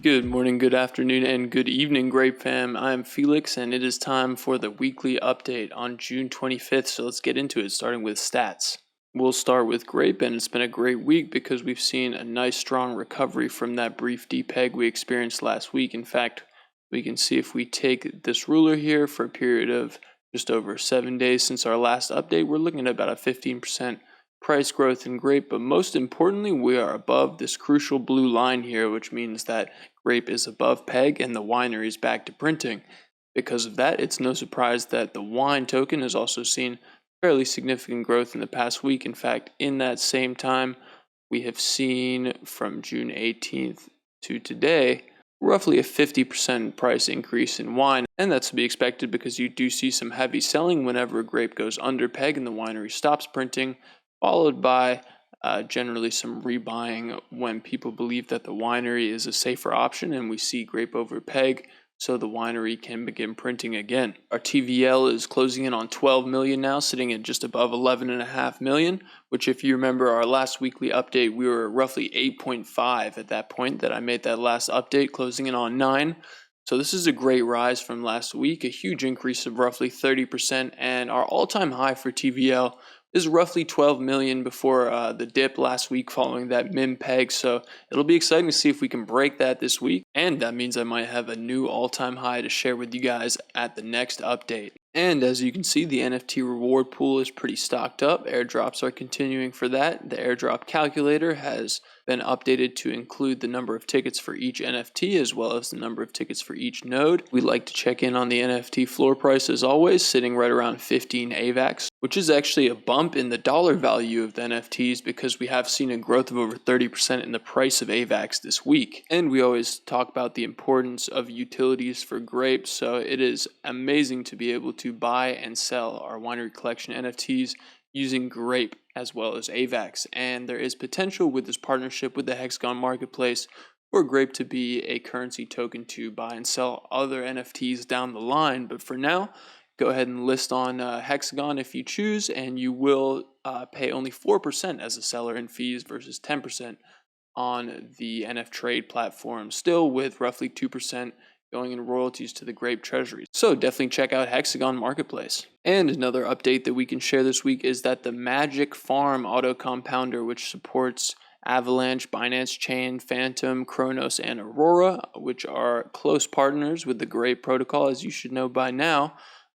Good morning, good afternoon, and good evening, Grape fam. I'm Felix, and it is time for the weekly update on June 25th. So let's get into it, starting with stats. We'll start with Grape, and it's been a great week because we've seen a nice strong recovery from that brief depeg we experienced last week. In fact, we can see if we take this ruler here for a period of just over 7 days since our last update, we're looking at about a 15% price growth in Grape, but most importantly, we are above this crucial blue line here, which means that Grape is above peg and the winery is back to printing. Because of that, it's no surprise that the wine token has also seen fairly significant growth in the past week. In fact, in that same time, we have seen from June 18th to today roughly a 50% price increase in wine, and that's to be expected because you do see some heavy selling whenever a grape goes under peg and the winery stops printing, followed by generally some rebuying when people believe that the winery is a safer option and we see grape over peg, so the winery can begin printing again. Our TVL is closing in on 12 million now, sitting at just above 11.5 million, which if you remember our last weekly update, we were roughly 8.5 at that point that I made that last update, closing in on 9. So this is a great rise from last week, a huge increase of roughly 30%, and our all-time high for TVL is roughly 12 million before the dip last week following that MIM peg. So it'll be exciting to see if we can break that this week. And that means I might have a new all-time high to share with you guys at the next update. And as you can see, the NFT reward pool is pretty stocked up. Airdrops are continuing for that. The airdrop calculator has been updated to include the number of tickets for each NFT as well as the number of tickets for each node. We like to check in on the NFT floor price as always, sitting right around 15 AVAX, which is actually a bump in the dollar value of the NFTs because we have seen a growth of over 30% in the price of AVAX this week. And we always talk about the importance of utilities for grapes, so it is amazing to be able to buy and sell our winery collection NFTs using Grape as well as AVAX, and there is potential with this partnership with the Hexagon marketplace for Grape to be a currency token to buy and sell other NFTs down the line. But for now, go ahead and list on Hexagon if you choose, and you will pay only 4% as a seller in fees versus 10% on the NF Trade platform, still with roughly 2% going in royalties to the Grape treasuries. So definitely check out Hexagon Marketplace. And another update that we can share this week is that the Magik.Farm auto compounder, which supports Avalanche, Binance Chain, Phantom, Kronos, and Aurora, which are close partners with the Grape protocol, as you should know by now,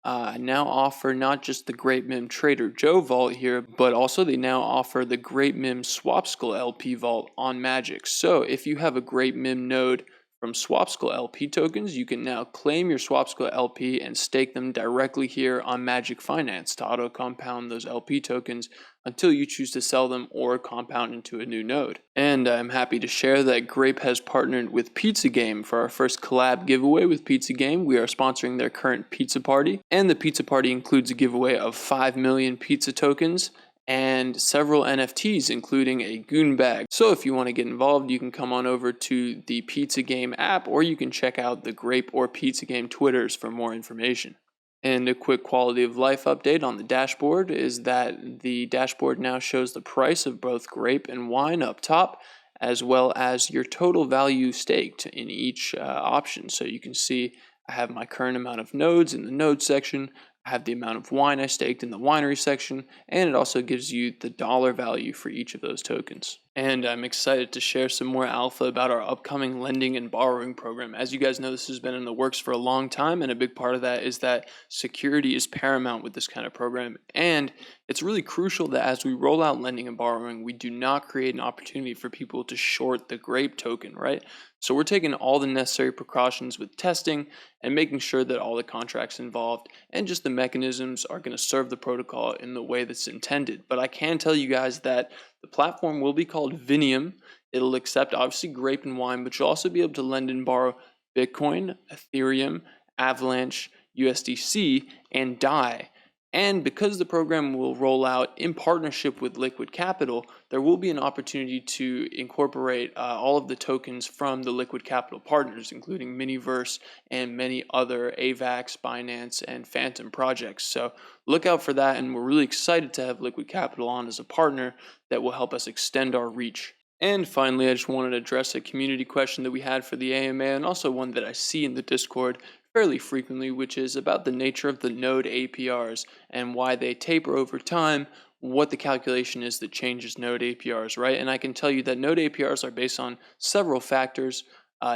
now offer not just the Grape-Mim Trader Joe vault here, but also they now offer the Grape-Mim Swapsicle LP vault on Magik. So if you have a Grape-Mim node from Swapsicle LP tokens, you can now claim your Swapsicle LP and stake them directly here on Magik Finance to auto compound those LP tokens until you choose to sell them or compound into a new node. And I'm happy to share that Grape has partnered with Pizza Game for our first collab giveaway with Pizza Game. We are sponsoring their current pizza party, and the pizza party includes a giveaway of 5 million pizza tokens and several NFTs, including a goon bag. So if you want to get involved, you can come on over to the Pizza Game app, or you can check out the Grape or Pizza Game Twitters for more information. And a quick quality of life update on the dashboard is that the dashboard now shows the price of both grape and wine up top, as well as your total value staked in each option. So you can see I have my current amount of nodes in the node section, I have the amount of wine I staked in the winery section, and it also gives you the dollar value for each of those tokens. And I'm excited to share some more alpha about our upcoming lending and borrowing program. As you guys know, this has been in the works for a long time, and a big part of that is that security is paramount with this kind of program. And it's really crucial that as we roll out lending and borrowing, we do not create an opportunity for people to short the Grape token, right? So we're taking all the necessary precautions with testing and making sure that all the contracts involved and just the mechanisms are going to serve the protocol in the way that's intended. But I can tell you guys that the platform will be called Vinium. It'll accept obviously grape and wine, but you'll also be able to lend and borrow Bitcoin, Ethereum, Avalanche, USDC, and DAI. And because the program will roll out in partnership with Liquid Capital, there will be an opportunity to incorporate all of the tokens from the Liquid Capital partners, including Miniverse and many other AVAX, Binance, and Phantom projects. So look out for that, and we're really excited to have Liquid Capital on as a partner that will help us extend our reach. And finally, I just wanted to address a community question that we had for the AMA, and also one that I see in the Discord fairly frequently, which is about the nature of the node APRs and why they taper over time, what the calculation is that changes node APRs, right? And I can tell you that node APRs are based on several factors,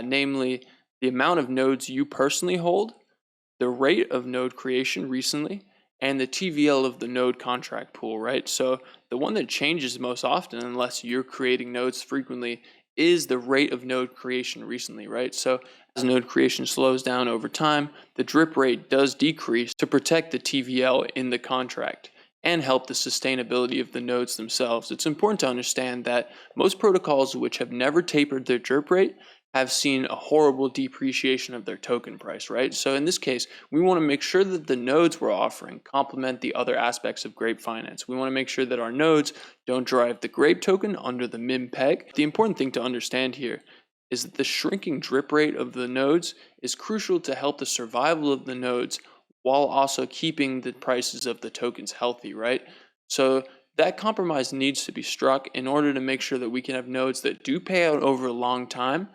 namely the amount of nodes you personally hold, the rate of node creation recently, and the TVL of the node contract pool, right? So the one that changes most often, unless you're creating nodes frequently, is the rate of node creation recently, right? So as node creation slows down over time, the drip rate does decrease to protect the TVL in the contract and help the sustainability of the nodes themselves. It's important to understand that most protocols which have never tapered their drip rate have seen a horrible depreciation of their token price, right? So in this case, we want to make sure that the nodes we're offering complement the other aspects of Grape Finance. We want to make sure that our nodes don't drive the Grape token under the MIM peg. The important thing to understand here is that the shrinking drip rate of the nodes is crucial to help the survival of the nodes while also keeping the prices of the tokens healthy, right? So that compromise needs to be struck in order to make sure that we can have nodes that do pay out over a long time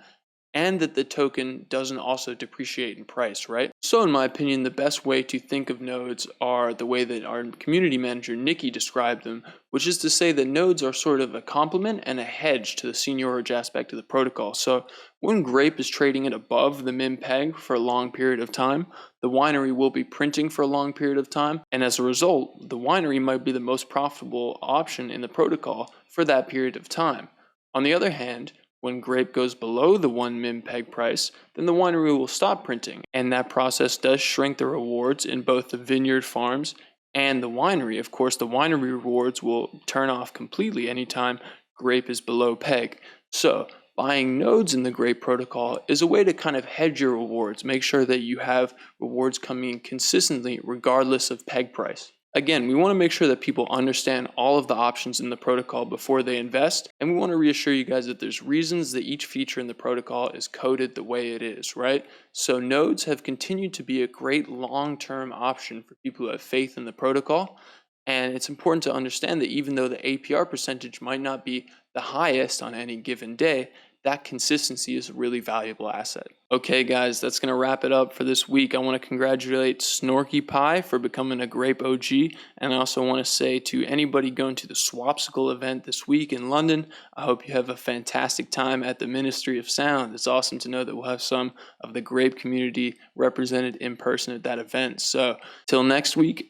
and that the token doesn't also depreciate in price, right? So in my opinion, the best way to think of nodes are the way that our community manager, Nikki, described them, which is to say that nodes are sort of a complement and a hedge to the seniorage aspect of the protocol. So when Grape is trading it above the MIM peg for a long period of time, the winery will be printing for a long period of time, and as a result, the winery might be the most profitable option in the protocol for that period of time. On the other hand, when Grape goes below the 1 MIM peg price, then the winery will stop printing, and that process does shrink the rewards in both the vineyard farms and the winery. Of course, the winery rewards will turn off completely anytime Grape is below peg. So buying nodes in the Grape protocol is a way to kind of hedge your rewards, make sure that you have rewards coming in consistently regardless of peg price. Again, we want to make sure that people understand all of the options in the protocol before they invest, and we want to reassure you guys that there's reasons that each feature in the protocol is coded the way it is, right? So nodes have continued to be a great long-term option for people who have faith in the protocol, and it's important to understand that even though the APR percentage might not be the highest on any given day, that consistency is a really valuable asset. Okay guys, that's going to wrap it up for this week. I want to congratulate Snorky Pie for becoming a Grape OG, and I also want to say to anybody going to the Swapsicle event this week in London, I hope you have a fantastic time at the Ministry of Sound. It's awesome to know that we'll have some of the Grape community represented in person at that event. So till next week,